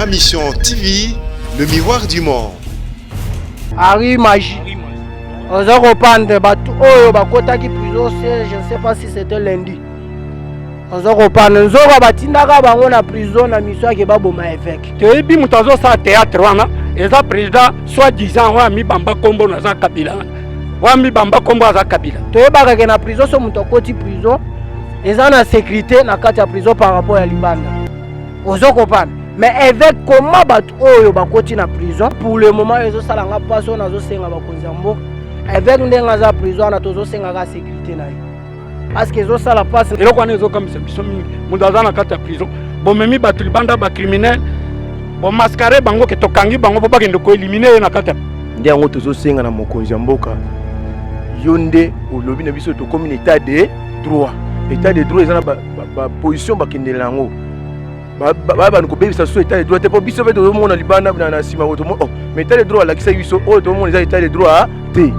Ma Mission TV, le miroir du monde. Harry Magie. On a reprendre bateau. Oh, bakota qui prison, je ne sais pas si c'était lundi. On a reprendre. Nous avons batindaka bango na prison na mission qui ba boma évêque. Tu bi mutazo sa théâtre wana. Eza président soit disant wa mi bamba kombo na za kabila. Wa mi bamba kombo za kabila. Tu ba ka na prison so muto koti prison. Eza na sécurité na kati ya prison par rapport à Libanda. On a reprendre. Mais évêque comment bato oyo bakoti na prison pour le moment ezo salanga paso na zo senga bakonzi mboka. Évêque ndenga za prison na tozo senga ka sécurité na ye. Parce que ezo sala passe eloko wana ezo comme biso mingi mundaza na kati ya prison bomemi bato libanda ba criminel bo masquerade bango ke tokangi bango po bakende ko éliminer na kati nde yango tozo senga na mokonzi ya mboka yonde olobi na biso to comme état de droit eza na ba position bakendela yango ba ko bebisa so état de droit te po biso beto mona libanda na sima woto oh mais état de droit la kisa biso oh to mona état de droit te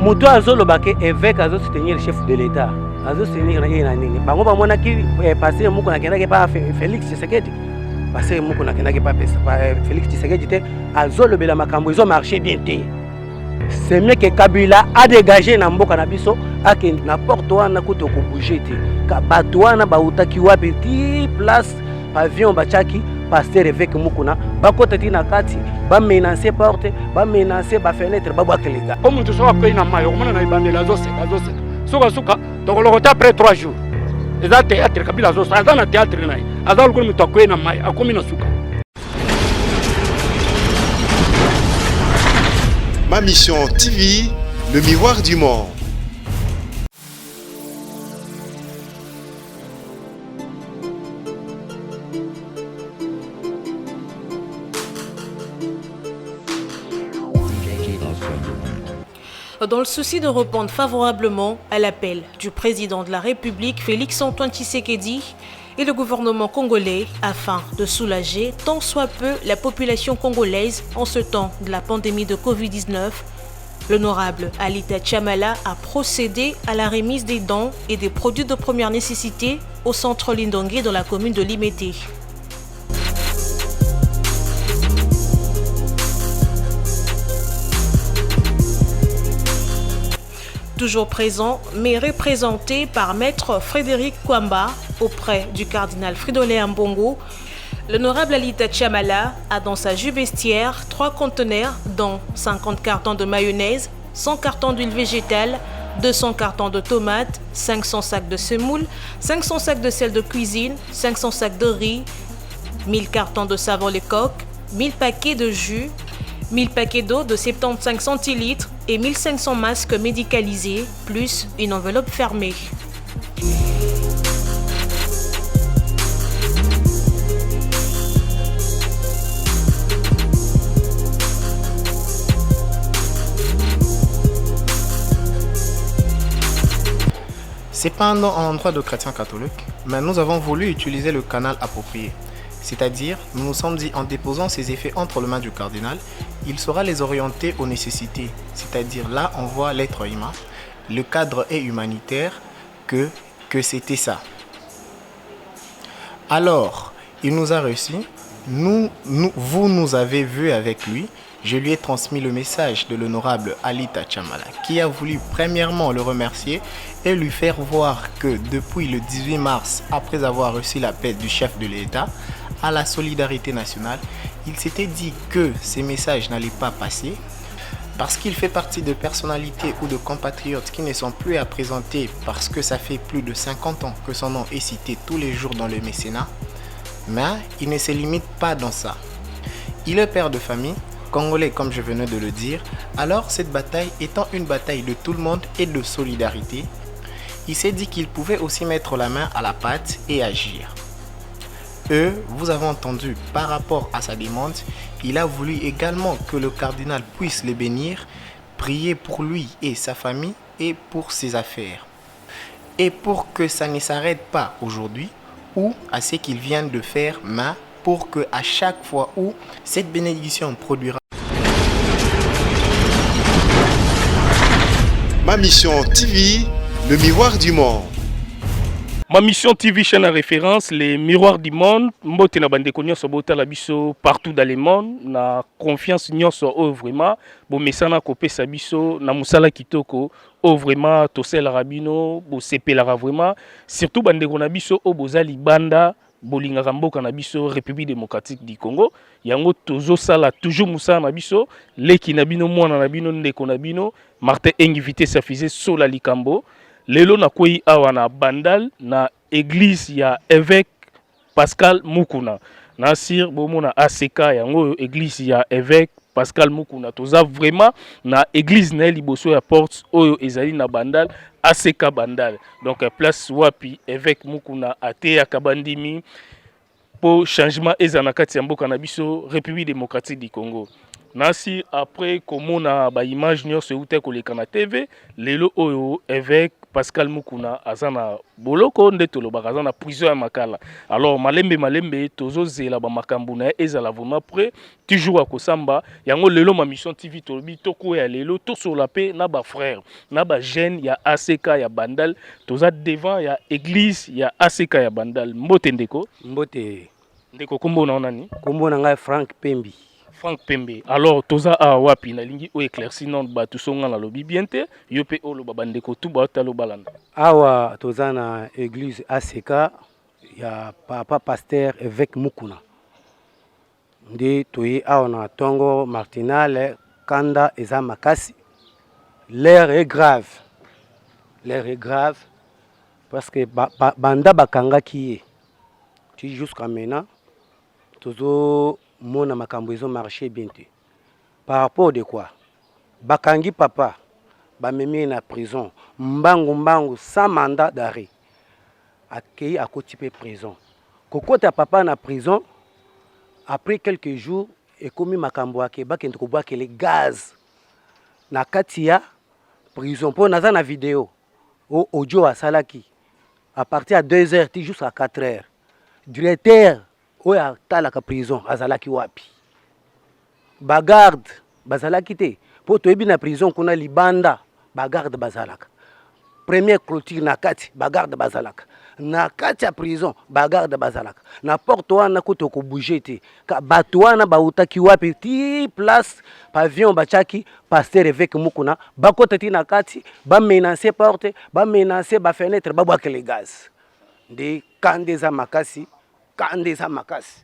moto azoloba ke évêque azo soutenir le chef de l'état azo soutenir na nini bango ba mona ki passer muko na kendake pa Félix Tshisekedi passer muko na kendake pa Félix Tshisekedi te azolobela makambo izo marché bien te c'est mieux que Kabila a dégagé na mboka na biso ake na porte wana kuto ko bouger te ka bato wana ba utaki wapi ti place pavillon bachaki pasteur évêque mukuna bakota tina kati ba menacer porte ba menacer ba fenêtre ba bwakelega comme tu sois koina mayo mona na ibandela zo suka suka tokolokota après 3 jours eza théâtre Kabila zo ça na théâtre nayi azal ko muto koina mayo akomi na suka. Ma Mission TV, le miroir du monde. Dans le souci de répondre favorablement à l'appel du président de la République, Félix-Antoine Tshisekedi, et le gouvernement congolais afin de soulager tant soit peu la population congolaise en ce temps de la pandémie de Covid-19, l'honorable Alita Chamala a procédé à la remise des dons et des produits de première nécessité au centre Lindongué dans la commune de Limete. Toujours présent, mais représenté par Maître Frédéric Kwamba auprès du cardinal Fridolin Mbongo, l'honorable Alita Chamala a dans sa jupe vestiaire 3 conteneurs dont 50 cartons de mayonnaise, 100 cartons d'huile végétale, 200 cartons de tomates, 500 sacs de semoule, 500 sacs de sel de cuisine, 500 sacs de riz, 1000 cartons de savon Lecoq, 1000 paquets de jus, 1000 paquets d'eau de 75 centilitres et 1500 masques médicalisés, plus une enveloppe fermée. C'est pas un endroit de chrétiens catholiques, mais nous avons voulu utiliser le canal approprié. C'est-à-dire, nous nous sommes dit en déposant ces effets entre les mains du cardinal, il saura les orienter aux nécessités. C'est-à-dire, là, on voit l'être humain, le cadre est humanitaire, que c'était ça. Alors, il nous a reçus, vous nous avez vus avec lui, je lui ai transmis le message de l'honorable Alita Chamala, qui a voulu premièrement le remercier et lui faire voir que depuis le 18 mars, après avoir reçu l'appel du chef de l'État à la solidarité nationale, il s'était dit que ces messages n'allaient pas passer parce qu'il fait partie de personnalités ou de compatriotes qui ne sont plus à présenter parce que ça fait plus de 50 ans que son nom est cité tous les jours dans le mécénat. Mais il ne se limite pas dans ça. Il est père de famille, congolais comme je venais de le dire, alors cette bataille étant une bataille de tout le monde et de solidarité, il s'est dit qu'il pouvait aussi mettre la main à la pâte et agir. Vous avez entendu par rapport à sa demande, il a voulu également que le cardinal puisse le bénir, prier pour lui et sa famille et pour ses affaires. Et pour que ça ne s'arrête pas aujourd'hui ou à ce qu'il vient de faire, mais pour que à chaque fois où cette bénédiction produira. Ma Mission TV, le miroir du monde. Ma mission TV chaîne à référence, les miroirs du monde. Mbote na bande konyo so bota la biso partout dans le monde. Na confiance nyonso o vraiment. Bo mesana kopé sa biso na musala kitoko o vraiment to sel rabino bo sepelara vraiment. Surtout bande kona biso o bozali banda bolinga mboka na biso République démocratique du Congo. Yango tozo sala toujours musala na biso leki na bino mwana na bino ndeko na bino Martin invité sa fise sola likambo. Lelo na koi awa na bandal na église ya évêque Pascal Mukuna. Na sir bomo na ACK yango église ya évêque Pascal Mukuna. Toza vraiment na église na liboso ya porte oyo ezali na bandal ACK bandal. Donc place wapi évêque Mukuna ate ya kabandimi pour changement ezana kati ya mboka na biso République démocratique du Congo. Nasi après komona ba image nyonso ute koleka na TV lelo oyo évêque Pascal Mukuna azana boloko nde toloba azana prison ya makala. Alors malembe tozo zela ba makambu na ezala vraiment prêt toujours akosamba yango lelo ma mission TV tolobi toko ya lelo to sur la paix na ba frère na ba jeune ya ACK ya Bandal toza devant ya église ya ACK ya Bandal mbote ndeko ndeko kombo na nani kombo na ngai Frank Pembi. Frank Pembe. Alors, toza a wapi na lingi o éclairci non ba tusonga na lobi biente yope o lo babandeko tu ba talo balanda. Awa toza na église ACK ya papa pasteur évêque Mukuna. Ndi toyi awa na tongo martinale kanda eza makasi. L'air est grave. L'air est grave parce que banda bakanga kiye. Tu jusqu'à maintenant tozo mona makambo ezo marché bien te. Par rapport de quoi? Bakangi papa, bamemi na prison, mbangu sans mandat d'arrêt. Akei akotipe prison. Kokota papa na prison, après quelques jours, et komi makambo ake bakende ko boire les gaz. Na katia prison pour naza na vidéo. Au audio à salaki. À partir de 2h jusqu'à 4h. Directeur oya talaka prison azalaki wapi bagarde bazalaki te po toyebi na prison kuna libanda bagarde bazalaka première clôture na kati bagarde bazalaka na kati ya prison bagarde bazalaka na porte wana koto ko bouger te ka bato wana bautaki wapi ti place pavillon bachaki pasteur évêque Mukuna bakota ti na kati ba menacer porte ba menacer ba fenêtre ba boire les gaz de kandeza makasi.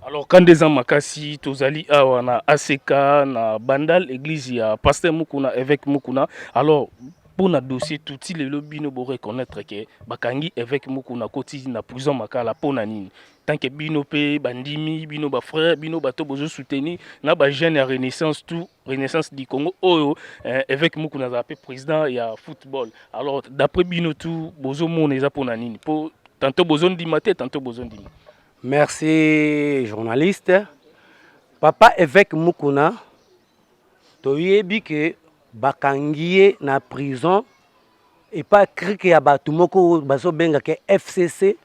Alors quand des makasi tozali awa na ACK na Bandal église ya pasteur Mukuna évêque Mukuna alors pour na dossier tout le lobby no bo reconnaître que bakangi évêque Mukuna koti na prison makala pona nini tant que bino pe bandimi bino ba frère bino bato bozo soutenir na ba jeune renaissance tout renaissance du Congo oyo évêque Mukuna za pe président ya football alors d'après bino tout bozo moneza pona nini pour tantôt bozo ndimate tantôt bozo ndima. Merci journaliste. Papa évêque Mukuna, toyebi que bakangiye na prison et pas cri que ya batu moko baso benga ke FCC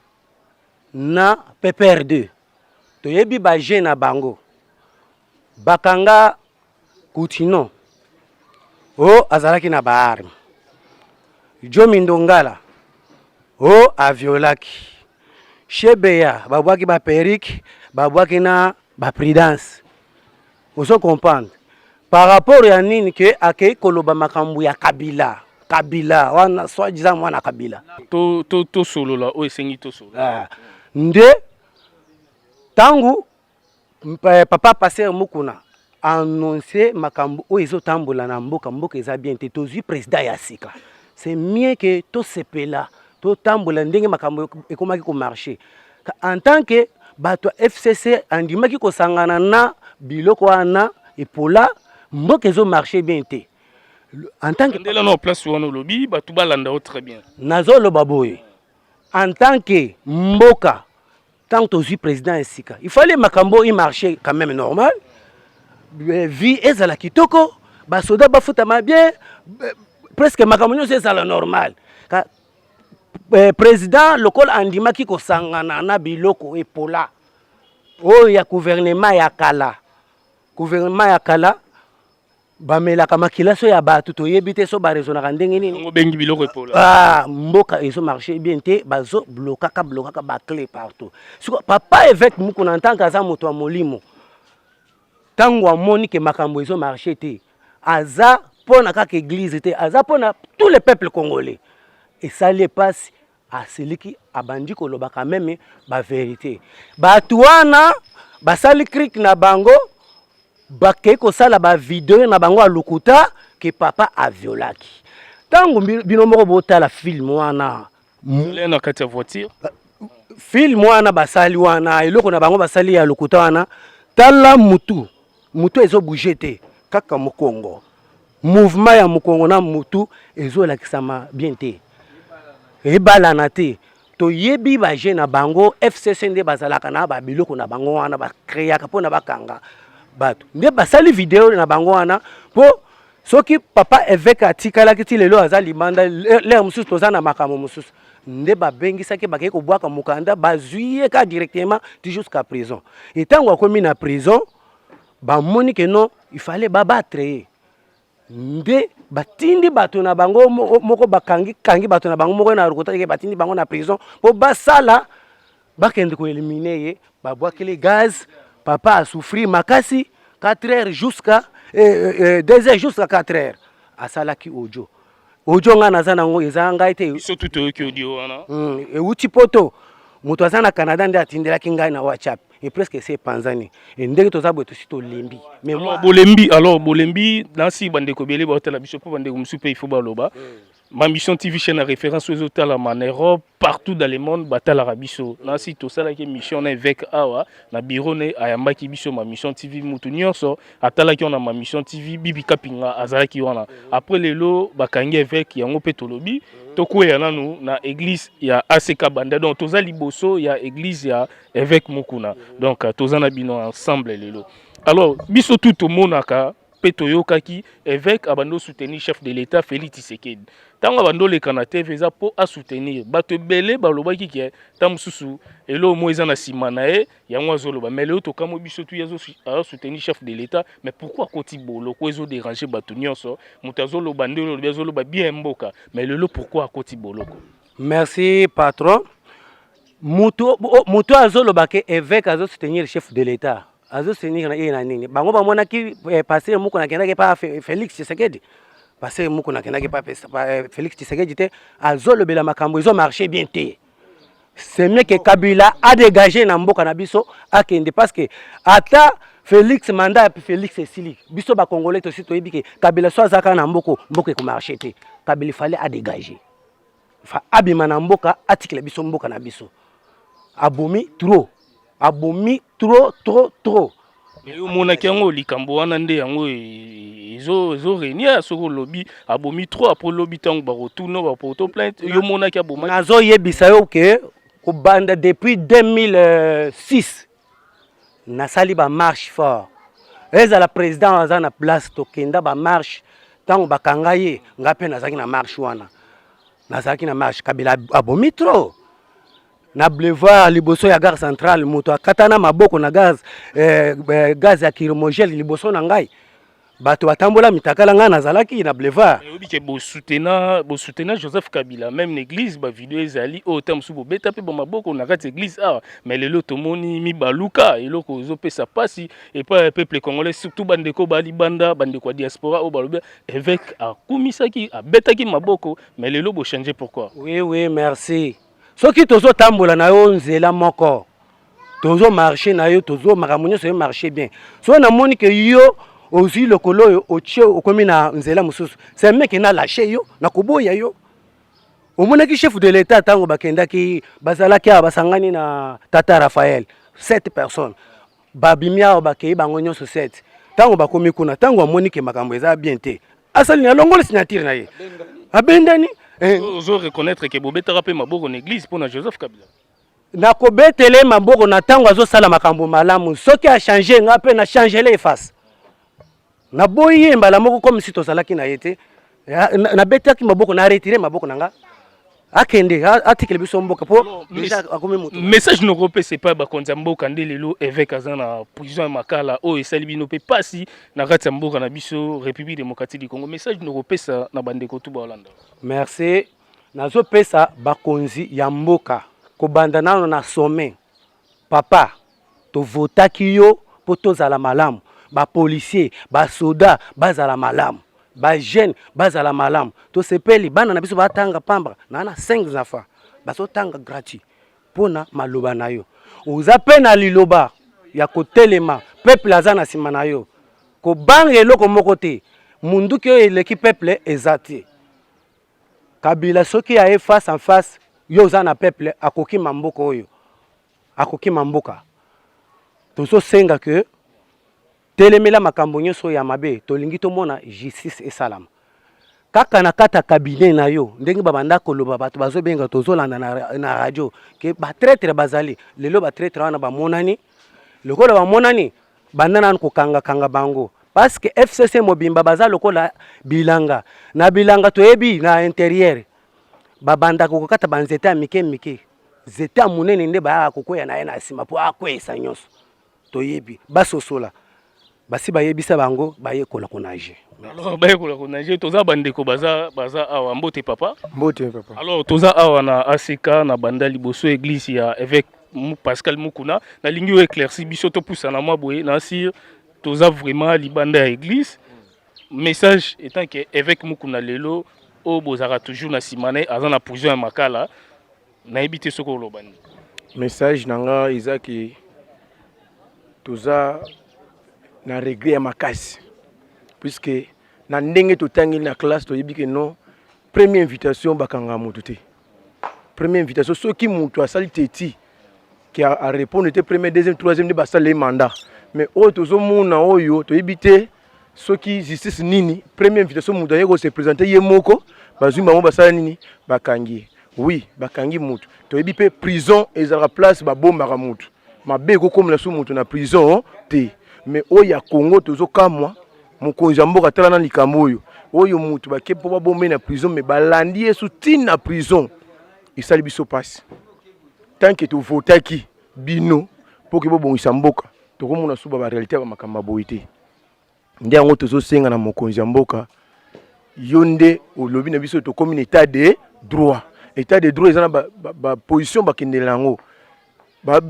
na PPR2. Toyebi ba jeune na bango. Bakanga Koutino. O azalaki na ba arme. Jomi Ndongala. O aviolaki. Chebeya, babwaki ba perruque, babwaki na ba prudence. Vous comprendre. Par rapport à nini que akei koloba makambu ya Kabila. Kabila, wana soi-disant mwana Kabila. To solo la, o esengi to solo. Nde tangu papa passer Mukuna annoncé makambu o ezo tambola na mboka eza bien te tozui président ya sika. C'est mieux que to sepela. To tambola ndenge makambo ekomaki ko marché en tant que bato FCC andimaki ko sangana na biloko wana epola mboka ezo marché bien te en tant que ndela no place wana lobby bato balanda très bien nazo lo baboye en tant que mboka tant que je président esika il fallait makambo y marché quand même normal vie ezala kitoko ba soda bafuta ma bien presque makambo nyose ezala normal président local andimaki ko sangana na biloko epola o ya gouvernement ya kala bamelaka makila so ya bato toyebi te so barezonaka ndenge nini bengi biloko epola mboka ezo marché bien te bazo blokaka baclé partout siko papa évêque mukuna en tant qu'aza moto ya molimo tango amoni ke makambo ezo marché te aza pona kaka église te aza pona tout le peuple congolais esali epasi asiliki abandi koloba quand même ba vérité bato wana basali crik na bango bakei kosala ba video na bango alukuta ke papa aviolaki tango bino moko botala film wana na kati ya voiture film wana basali wana eloko na bango basali ya lukuta wana tala mutu ezo bouger te kaka mokongo mouvement ya mokongo na mutu ezo lakisama bien te ebalana te toyebi ba jeune na bango FCC nde bazalaka na ba biloko na bango wana ba créaka pona bakanga bato nde basali video na bango wana po soki papa évêque atikalaki ti lelo aza libanda l'air mususu toza na makambo mususu nde babengisaki bakei kobwaka mokanda bazwi ye ka directement jusqu'à prison etango akomi na prison bamoni ke non il fallait babattre ye nde batindi bato na bango moko kangi bato na bango moko na rukota ke batindi bango na prison po basala bakende ko éliminer ye babwakeli gaz papa a souffri makasi 4 heures jusqu'à 2 heures jusqu'à 4 heures asalaki audio nga naza nango eza ngai te surtout toyoki audio wana euti poto moto aza na Canada nde atindelaki ngai na WhatsApp et presque c'est panzani et ndenge toza boto si to lembi mais moi bolembi nasi bandeko bele ba hotela biso po bandeko musupe il faut baloba ma mission TV chaîne à référence aux hôtels en Europe partout dans le monde batala rabiso nasi to sala ki mission avec awa na bureau ne ayamba ki biso ma mission TV mutu nyonso atala ki on a ma mission TV bibi kapinga azala ki wana après lelo bakangi avec yango pe tolobi tokuya nanu na église ya ACK Banda donc toza liboso ya église ya évêque Mukuna donc toza na bino ensemble lelo alors biso tout monaka Petoyokaki évêque abando soutenir chef de l'État Félix Tshisekedi tango abando le kanate veza po a soutenir bato belé balobaki ki tamsusu elo moeza na simanae yango azoloba mais le to kamo biso tu yazo soutenir chef de l'État mais pourquoi koti bolo ko ezo déranger bato nyonso mutazo bandelo bezoloba bien mboka mais le pourquoi koti bolo ko merci patron muto azoloba ke évêque azo soutenir chef de l'État azo soutenir na yena nini bango bamona ki passer muko na kendaki pa Félix Tshisekedi passer muko na kendaki pa Félix Tshisekedi te azolobela makambo ezo marché bien te c'est mieux que Kabila a dégagé na mboka na biso akende parce que ata Félix mandat puis Félix esili biso ba congolais to sito yebike Kabila so azaka na mboko ko marché te Kabila fallait a dégager fa abima na mboka atikela biso mboka na biso abomi trop mais au monaki yango likambo wana nde yango ezo renia soko lobby abomi trop après lobby tango ba retourner ba porto plainte yo monaki aboma nazo yebisa yo ke ko banda depuis 2006 nasali ba marche fort eza la président aza na place to kenda ba marche tango bakanga ye ngape nazaki na marche wana nazaki na marche Kabila abomi trop na boulevard liboso ya gare centrale moto akatana maboko na gaz gaz ya kiromogel liboso na ngai bato batambola mitakala nga nazalaki na boulevard obike bo soutenir Joseph Kabila même l'église ba vidéo ezali autant musu bo beta pe bo maboko na kati église mais lelo tomoni mi baluka eloko ezopesa pasi et pas peuple congolais surtout bandeko bali banda bandeko diaspora o balobe évêque akumisaki abetaki maboko mais lelo bo changer pourquoi oui merci soki tozo tambola na yo nzela moko tozo marcher na yo tozo makamunyo so marcher bien so na moni ke yo ozi lokolo yo otie okomi na nzela mususu c'est mec na lâché yo na koboya yo omonaki chef de l'État tango bakendaki bazalaki basangani na Tata Raphaël 7 personnes babimia bakei bango nyonso 7 tango bakomi kuna tango amoni ke makambo eza bien te asali na longo le signature na ye abendani ozo reconnaître que bobeta rapé maboko en église pour na Joseph Kabila na kobetele maboko na tango azosala makambo malamu soki a changer nga pe na changer les face na boye mbala moko comme si tozalaki na yete na betaki maboko na retirer maboko nanga akende atikele biso mboka po déjà akomi moto message no kopesa pas bakonza mboka nde lelo évêque aza na prison ya makala oyo esali bino mpe pasi na kati ya mboka na biso République démocratique du Congo. Message no kopesa na bandeko tu baolanda. merci nazopesa bakonzi ya mboka kobanda nano na sommet papa tovotaki yo po tozala malamu bapolisier basoda bazala malamu bajeune bazala malamu tosepeli bana na biso batanga pamba na 5 enfants bazotanga gratuit mpona maloba na yo oza mpe na liloba ya kotelema peuple aza na nsima na yo kobanga eloko moko te munduki oyo eleki peuple eza te Kabila soki aye face en face yo oza na peuple akoki mboka oyo akoki mboka tozosenga ke telemela makambo nyonso ya mabe tolingi tomona justice esalama kaka na kata cabinet na yo ndenge babanda koloba bato bazobenga tozolanda na radio ke batraitre bazali lelo batraitre wana bamonani lokola bamonani bandana kokanga bango parce que FCC mobimba baza lokola bilanga na bilanga toyebi na intérieur babanda kokata banzete ya mike zete ya munene nde baya kokoya na ye na sima po akwesa nyonso toyebi basosola basi bayebisa bango bayekola konaje. Alors bayekola konaje toza bandeko baza awa mbote papa. Alors toza awa na ACK na banda liboso église ya évêque Pascal Mukuna na lingi éclairci biso to poussa na mwa boye na sir toza vraiment libanda ya église. Message étant que évêque Mukuna lelo o bozara toujours na simane aza na prison ya makala na ebité soko lobani. Message nanga izaki toza na regret ya makasi puisque na ndenge totangi na classe toyebi que non première invitation bakanga mutu te première invitation soki mutu asali teti qui a répondre te premier deuxième troisième de basale mandat mais oyo tozomona oyo toyebi te soki justice nini première invitation mutu ayeko se présenter ye moko bazwi bango basala nini bakangi oui bakangi mutu toyebi pe prison ezala place babombaka mutu mabe kokomela so mutu na prison te mais oya Congo tozo kamwa mokonzi ya mboka tala na likambo oyo mutu bakepo babombe na prison mais balandi yesu tin na prison isali biso passe tant que tu votaki bino pour que bobongisa mboka tokomona suba ba réalité ba makamba boité ndi yango tozo senga na mokonzi ya mboka yonde olobi na biso to comme état de droit ezana ba position bakendela ngo ba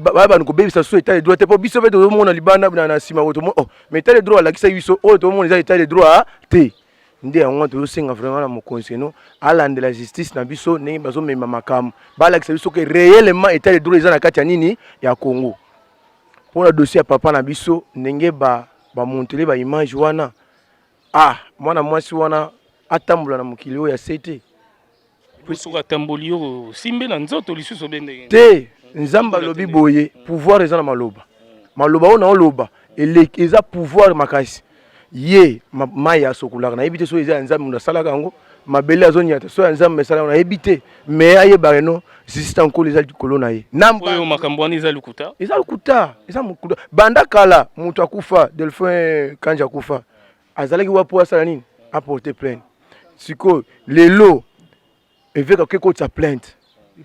ko bebisa so état de droit te po biso beto mona libanda na sima ko oh mais état de droit la kisa biso oh to mona état de droit te ndi yango to senga vraiment na mokonzi no alande la justice na biso ne bazo mema makam ba la kisa biso que réellement état de droit ezana kati ya nini ya Congo pour le dossier papa na biso ndenge ba montrer ba image wana mwana mwasi wana atambula na mokili oyo ya sete puisque tamboli yo simbe na nzoto lisusu bende te nzamba lobi boye pouvoir eza na maloba ona oloba eza pouvoir makasi ye maya sokulaka na ebite so eza nzamba munda salaka yango mabele azonyata so nzamba mesala na ebite mais aye bareno system ko les alcoolo na ye namba oyo makambo ani eza lukuta banda kala mutu akufa Delphin Kanja akufa azalaki wapo asala nini apporter plainte siko lelo évêque quelque sa plainte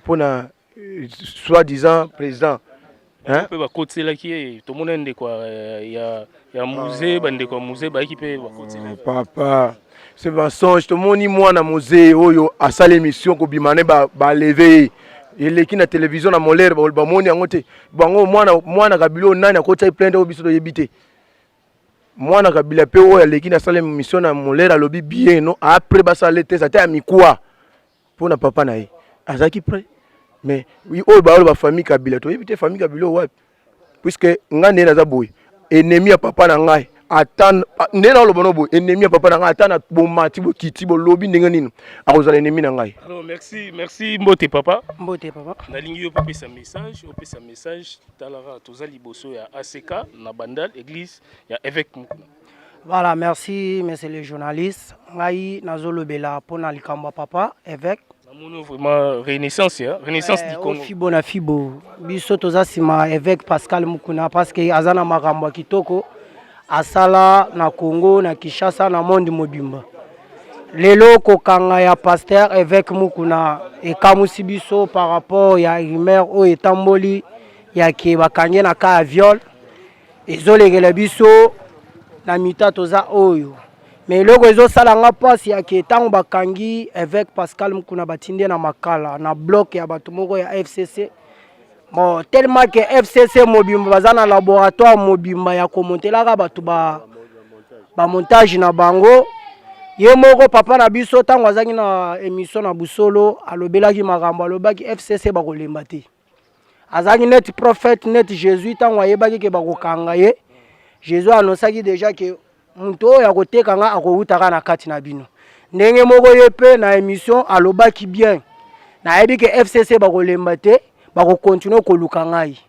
pona soi-disant président pe bakotelaki to monende kwa ya musée bande kwa musée ba équipe bakotela papa c'est mensonge to moni mwana musée oyo asala émission ko bimane ba lever eleki na télévision na molere ba moni yango te bango mwana kabilo nani akota plainte obiso to yebite mwana kabila pe oyo eleki na sala émission na molere alobi bien non après basala te ça ta mikwa pona papa na ye azaki prêt mais oui oyo ba famille kabila to yebite famille kabila wapi puisque ngane na za boy ennemi ya papa na ngai atan ndena lo bono boy ennemi ya papa na ngai atana bomati bo kiti bo lobi ndenge nini akozala ennemi na ngai. Alors merci mbote papa na lingi yo pesa message talara tozali boso ya ACK na bandal église ya évêque Mukuna. Voilà, merci monsieur le journaliste ngai nazolobela pona likambo papa évêque vraiment renaissance du Congo. Fibo biso toza sima évêque Pascal Mukuna parce que azana makambo kitoko asala na Congo na Kinshasa na monde mobimba lelo kokanga ya pasteur évêque Mukuna ekamusi biso par rapport ya rumeur oyo etamboli ya ke bakangi na ka ya viol ezolekela biso na mita toza oyo mais eloko ezosalanga mpasi ya ke ntango bakangi évêque Pascal Mukuna batindi na makala na bloc ya bato moko ya FCC bon tellement que FCC mobimba baza na laboratoire mobimba ya komontelaka bato ba montage na bango ye moko papa na biso ntango azangi na émission na busolo alobelaki makambo alobaki FCC bakolemba te azangi net prophète net Jésus ntango ayebaki ke bakokanga ye Jésus anonsaki déjà ke mutu oyo akotekanga akowutaka na kati na bino ndenge moko ye mpe na émission alobaki bien nayebi ke FCC bakolemba te bakokontinue koluka ngai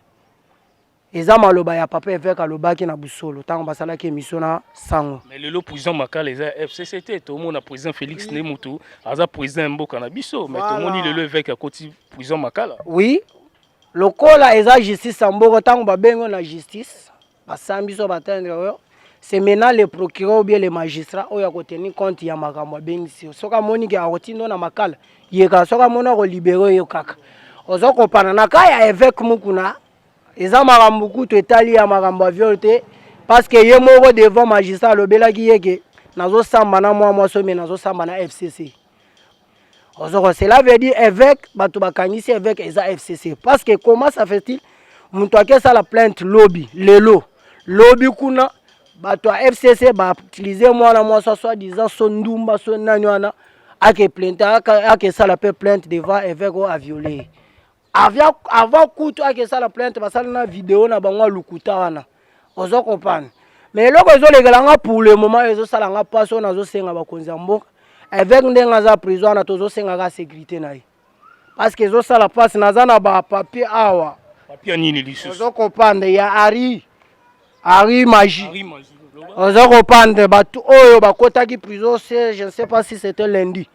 eza maloba ya papa évêque alobaki na busolo ntango basalaki émission na sango mais lelo président makala eza FCCT tomona président Félix Nemutu aza président mboka na biso mais tomoni lelo évêque akoti président makala oui lokola eza justice ya mboka ntango babengo na justice basambi biso batendre oyo c'est maintenant le procureur ou bien le magistrat oyo akotenir compte ya makambo abengisi soki amoni ke akotindo na makala yeka soki amoni akolibere yo kaka ozo kopana na ka ya évêque Mukuna eza makambo kutu etali ya makambo ya viol te parce que ye moko devant magistrat alobelaki ye ke nazosamba na mwa mwasi me nazosamba na FCC ozoko cela veut dire évêque bato bakangisi évêque eza FCC parce que comment ça fait-il mutu akesala plainte lobby lelo lobby kuna bato ya FCC bautilize mwana mwasi soit disant so ndumba so nani wana ake plainte akesala pe plainte devant évêque oyo aviolé avant kutu akesala plainte basala na vidéo na bango lukuta wana ozo comprendre mais eloko ezolekelanga pour le moment ezosalanga mpasi oyo nazosenga bakonzi ya mboka évêque ndenge aza prison wana tozosengaka sécurité na ye parce que ezosala mpasi naza na bapapier awa papier nini lisusu ozo comprendre ya Ari Magie ozo comprendre bato oyo bakotaki prison je ne sais pas si c'était lundi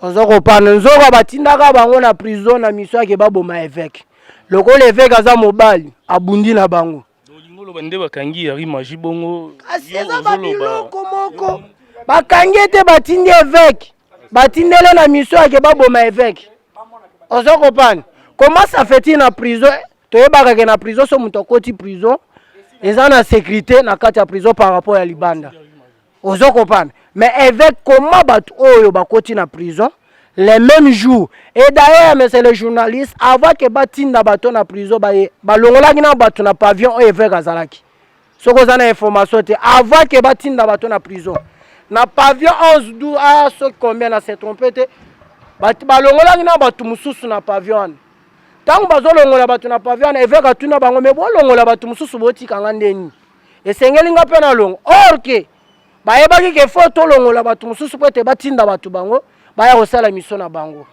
ozo kopana nzoka batindaka bango na prison na mission yake baboma évêque lokola évêque aza mobali abundi na bango lingolo bande bakangi Ari Magie bongo kasi eza babiloko moko bakangi ete batindi évêque batindele na mission yake baboma évêque ozo kopana comment ça fait-il na prison toyebaka ke na prison so mutu akoti prison eza na sécurité na kati ya prison par rapport ya libanda ozo kopana mais évêque comment bato oyo bakoti na prison les mêmes jours et d'ailleurs mais c'est le journaliste avant que batinda bato na prison balongolaki na bato na pavillon oyo évêque azalaki soko oza na information te avant que batinda bato na prison na pavillon 11 12 a soki combien na se trompe te balongolaki na bato mosusu na pavillon wana ntango bazolongola bato na pavillon wana évêque atuna bango me bolongola bato mosusu botikanga ndeni esengeli nga mpe na longo or ke bayebaki ke fo tolongola bato mosusu po ete batinda bato bango baya kosala mission na bango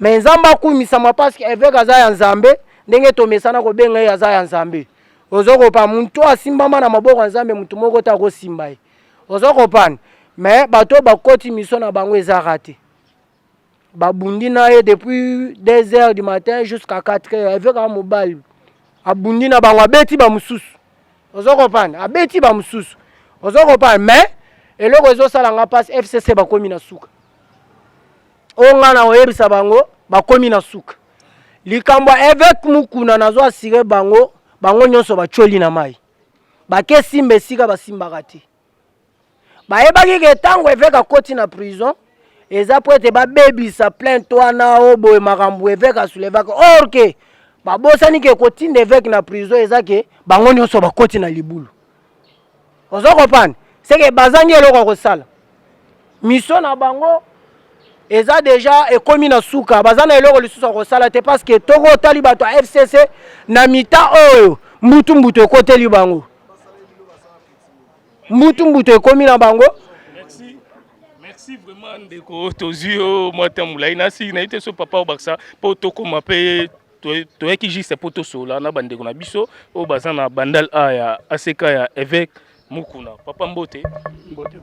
me nzambe akumisama parceke évêque aza ya nzambe ndenge tomesana kobenga ye aza ya nzambe ozokopa muntu asimbama na maboko ya nzambe mutu moko te akosimba ye ozokopana me bato bakoti mission na bango eza rate babundi na ye depuis 2 heures du matin jusqu'à 4 heures évêque a mobali abundi na bango abeti bamosusu ozokopana abeti bamosusu ozokopana me eloko ezosalanga mpasi FCC bakomi na suka oyo nga na oyebisa bango bakomi na suka likambo évêque Mukuna nazo asire bango nyonso bacholi na mai bakesimba esika basimbaka te bayebaki ke ntango évêque akoti na prison eza po ete babebisa plainte wana oyo boye makambo évêque asoulevaka or ke babosani ke kotinda évêque na prison eza ke bango nyonso bakoti na libulu ozokopana seke bazangi eloko ya kosala mission na bango eza deja ekomi na suka baza na eloko lisusu ya kosala te parce que toko otali bato ya FCC na mita oyo mbutu ekoteli bango mbutu ekomi na bango. Merci vraiment ndeko tozio mwata mulai nasi na ite so papa obaksa po tokoma pe toyaki juste po tosola na bandeko na biso o baza na bandal a ya ACK ya évêque Mukuna papa mbote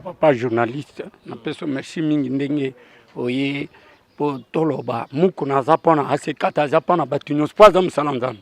papa journaliste na peso merci mingi ndenge oye po toloba Mukuna zapona ACK zapona batunyo spa za msala nzambe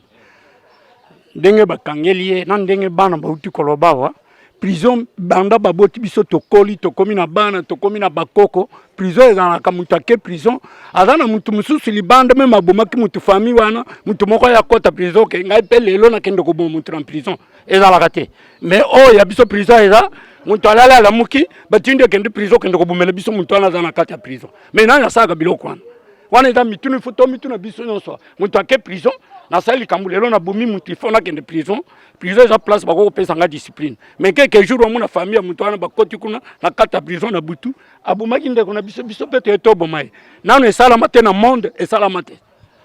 ndenge bakangeli ye na ndenge bana bauti koloba wa prison banda baboti biso tokoli tokomi na bana tokomi na bakoko prison ezalaka mutu ake prison aza na mutu mosusu libanda meme abomaki mutu famille wana mutu moko ya kota prison ke ngai mpe lelo nakende koboma mutu na prison ezalaka te mais oyo ya biso prison eza mutu alali alamuki batindi ekende prison kende kobomela biso mutu wana aza na kati ya prison mais nani asalaka biloko wana eza mitunu ifo to mituna biso nyonso mutu ake prison nasali likambo lelo nabomi mutu ifo nakende prison eza place bakokopesanga discipline mais quelques jours omona famille ya mutu wana bakoti kuna na kati ya prison na butu abomaki ndeko na biso mpe toyetoboma ye nano esalama te na monde esalama te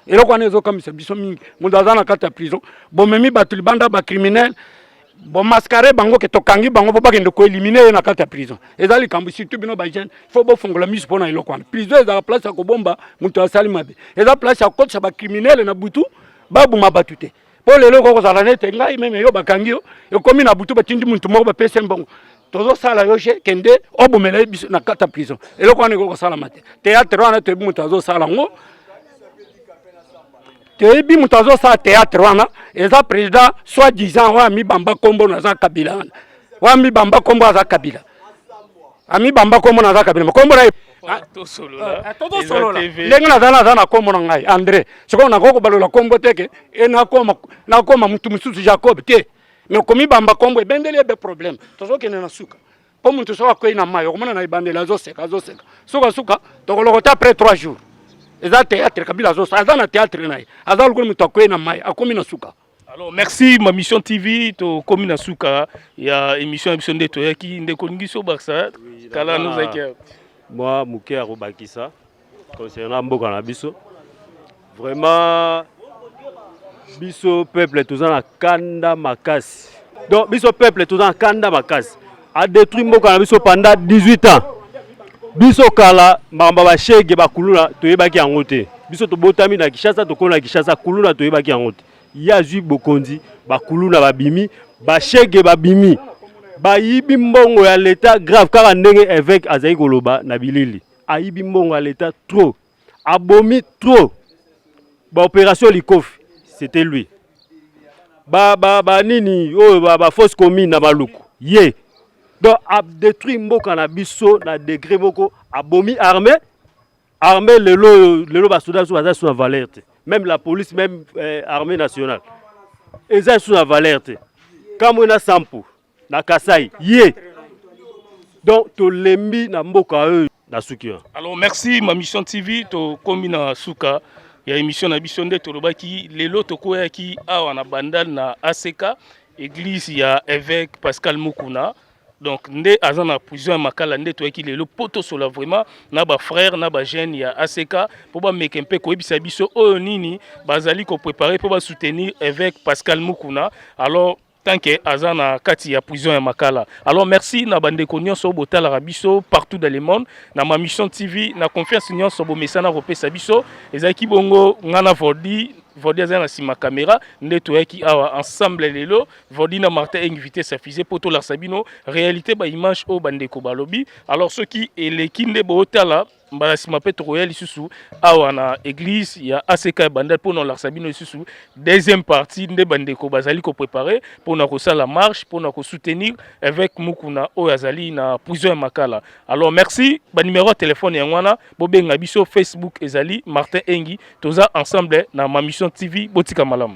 eloko wana ezokamisa biso mingi mutu aza na kati ya prison bomemi bato libanda bacriminel bomaskare bango ke tokangi bango mpo bakende koelimine ye na kati ya prison eza likambo surtout bino bajeune fo bofongola miso mpo na eloko wana prison ezala place ya kobomba mutu asali mabe eza place ya kokotisa bacriminele na butu babuma bato te mpo lelo kokozala nete ngai meme yo bakangi yo ekomi na butu batindi mutu moko bapesi mbongo tozosala yo je kende obomela ye biso na kati ya prison eloko wana ekokosalama te teatre wana toyebi mutu azosala ngo toyebi mutu azosala teatre wana eza président soit disant oyo amibamba kombo naza kabila wana oyo amibamba kombo aza kabila amibamba kombo naza kabila kombo na tozosolola ndenge naza na kombo na ngai André sikoyo nakoki kobalola kombo teke nakoma mutu mosusu Jacob te mais komibamba kombo ebendeli ebe problème tozokende na suka mpo mutu soki akwei na mai okomona na ebandeli azoseka sukasuka tokolokota après 3 jours eza théâtre kabila azosala aza na théâtre na ye aza lokola mutu akwei na mai akomi na suka. Alors merci ma mission TV to komi na suka ya émission emission nde toyaki ndeko ngiso baksa kala nozaki moi muke ya kobakisa concernant mboka na biso vraiment biso peuple toza na kanda makasi donc biso peuple toza na kanda makasi a détruit mboka na biso pendant 18 ans biso kala mbamba bashege bakuluna toyebaki yango te biso tobotami na Kinshasa tokona na Kinshasa kuluna toyebaki yango te ya zui bokonzi bakuluna babimi bashege babimi bayibi mbongo ya leta grave kaka ndenge évêque azali koloba na bilili ayibi mbongo ya leta trop abomi trop ba opération likofi c'était lui ba nini oyo ba fausse commune na maluku ye donc a détruit mboka na biso na degré moko abomi armée lelo ba soldats so baza sur valeur te même la police même armée nationale eza sur la valeur te kamona sampo na Kasai ye donc to lembi na mboka oyo na suki. Alors merci ma mission TV to komi na suka ya émission na biso nde tolobaki lelo tokoyaki awa na bandal na ACK église ya évêque Pascal Mukuna donc nde aza na prison makala nde toyaki lelo poto sola vraiment na ba frère na ba jeune ya ACK po ba mekempe ko ebisa biso oyo nini bazali ko préparer po ba soutenir évêque Pascal Mukuna alors tant que azana kati ya prison ya makala. Alors merci na bande nyonso botala rabiso partout dans le monde na ma mission TV na confiance nyonso bo mesana repesa biso ezaki bongo ngana Vodi azana sima caméra nde toyaki awa ensemble lelo Vodi na Martin invité sa fusée poto la Sabino réalité ba image o bande ko balobi. Alors ceux qui eleki nde botala mbala sima pe tokoya lisusu awa na église ya ACK bandal pour non la Sabino lisusu deuxième partie nde bande ko bazali ko préparer pour na ko sala marche pour na ko soutenir avec Mukuna oyazali na prison makala. Alors merci ba numéro de téléphone ya ngwana bobenga biso Facebook ezali Martin Engi toza ensemble na ma mission TV botika malamu.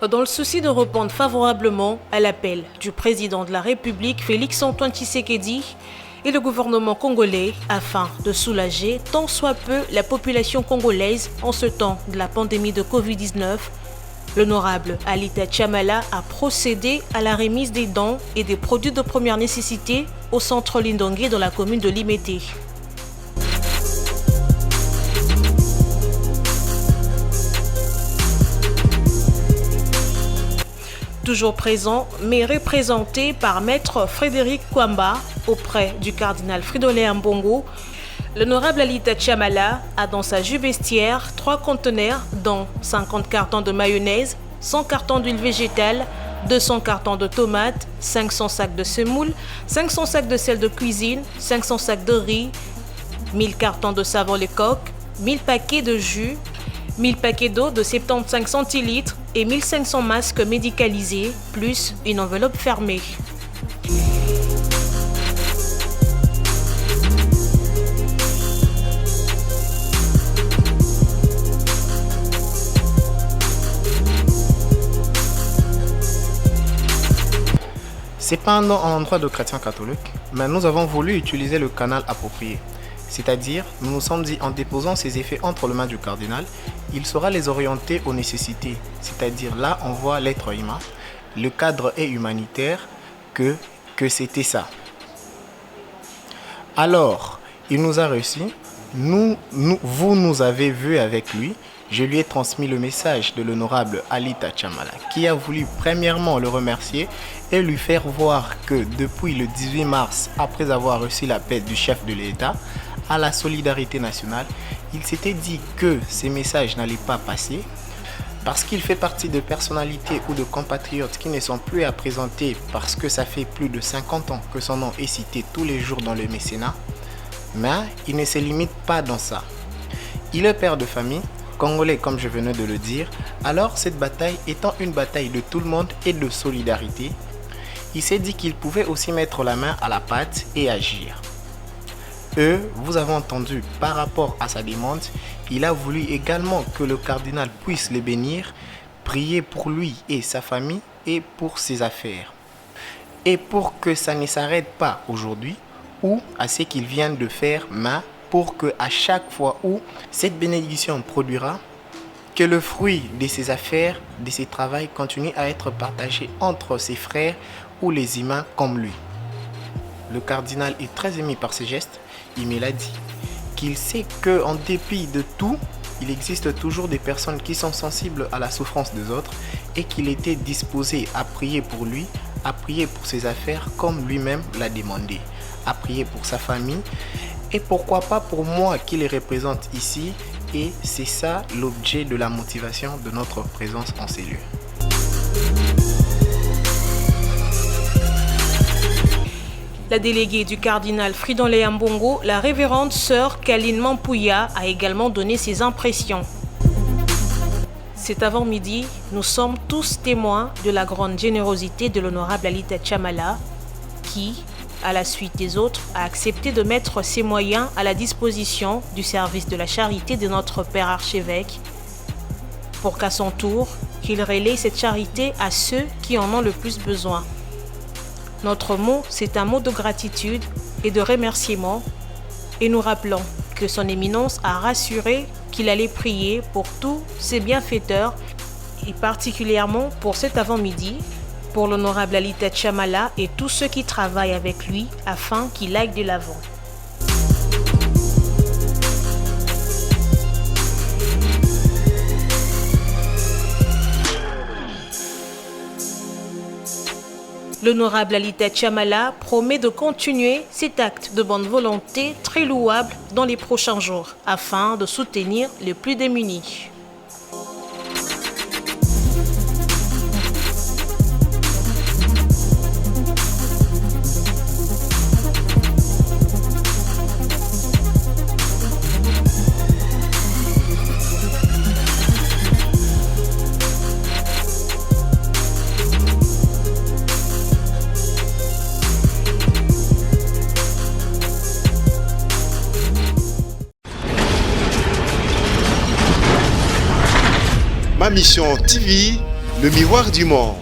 Dans le souci de répondre favorablement à l'appel du président de la République, Félix-Antoine Tshisekedi, et le gouvernement congolais afin de soulager tant soit peu la population congolaise en ce temps de la pandémie de Covid-19, l'honorable Alita Chamala a procédé à la remise des dons et des produits de première nécessité au centre Lindongué dans la commune de Limete. Toujours présent, mais représenté par Maître Frédéric Kwamba auprès du cardinal Fridolin Ambongo, l'honorable Alita Chamala a dans sa jupe vestiaire 3 conteneurs dont 50 cartons de mayonnaise, 100 cartons d'huile végétale, 200 cartons de tomates, 500 sacs de semoule, 500 sacs de sel de cuisine, 500 sacs de riz, 1000 cartons de savon Lecoq, 1000 paquets de jus, 1000 paquets d'eau de 75 centilitres et 1500 masques médicalisés, plus une enveloppe fermée. C'est pas un endroit de chrétiens catholiques, mais nous avons voulu utiliser le canal approprié. C'est-à-dire, nous nous sommes dit en déposant ces effets entre les mains du cardinal, il saura les orienter aux nécessités. C'est-à-dire, là, on voit l'être humain, le cadre est humanitaire, que c'était ça. Alors, il nous a reçus, vous nous avez vus avec lui. Je lui ai transmis le message de l'honorable Alita Chamala, qui a voulu premièrement le remercier et lui faire voir que depuis le 18 mars, après avoir reçu l'appel du chef de l'État à la solidarité nationale, il s'était dit que ces messages n'allaient pas passer parce qu'il fait partie de personnalités ou de compatriotes qui ne sont plus à présenter parce que ça fait plus de 50 ans que son nom est cité tous les jours dans le mécénat. Mais il ne se limite pas dans ça. Il est père de famille, congolais comme je venais de le dire, alors cette bataille étant une bataille de tout le monde et de solidarité, il s'est dit qu'il pouvait aussi mettre la main à la pâte et agir. Vous avez entendu par rapport à sa demande, il a voulu également que le cardinal puisse le bénir, prier pour lui et sa famille et pour ses affaires. Et pour que ça ne s'arrête pas aujourd'hui ou à ce qu'il vient de faire, mais pour que à chaque fois où cette bénédiction produira, que le fruit de ses affaires, de ses travaux continue à être partagé entre ses frères ou les humains comme lui. Le cardinal est très ému par ces gestes. Il me l'a dit qu'il sait qu'en dépit de tout, il existe toujours des personnes qui sont sensibles à la souffrance des autres et qu'il était disposé à prier pour lui, à prier pour ses affaires comme lui-même l'a demandé, à prier pour sa famille et pourquoi pas pour moi qui les représente ici. Et c'est ça l'objet de la motivation de notre présence en ces lieux. La déléguée du cardinal Fridolin Ambongo, la révérende sœur Kaline Mampouya, a également donné ses impressions. Cet avant-midi, nous sommes tous témoins de la grande générosité de l'honorable Alita Chamala, qui, à la suite des autres, a accepté de mettre ses moyens à la disposition du service de la charité de notre Père archevêque, pour qu'à son tour, qu'il relaie cette charité à ceux qui en ont le plus besoin. Notre mot, c'est un mot de gratitude et de remerciement, et nous rappelons que son éminence a rassuré qu'il allait prier pour tous ses bienfaiteurs, et particulièrement pour cet avant-midi, pour l'honorable Alita Chamala et tous ceux qui travaillent avec lui afin qu'il aille de l'avant. L'honorable Alita Chamala promet de continuer cet acte de bonne volonté très louable dans les prochains jours afin de soutenir les plus démunis. Ma mission TV, le miroir du monde.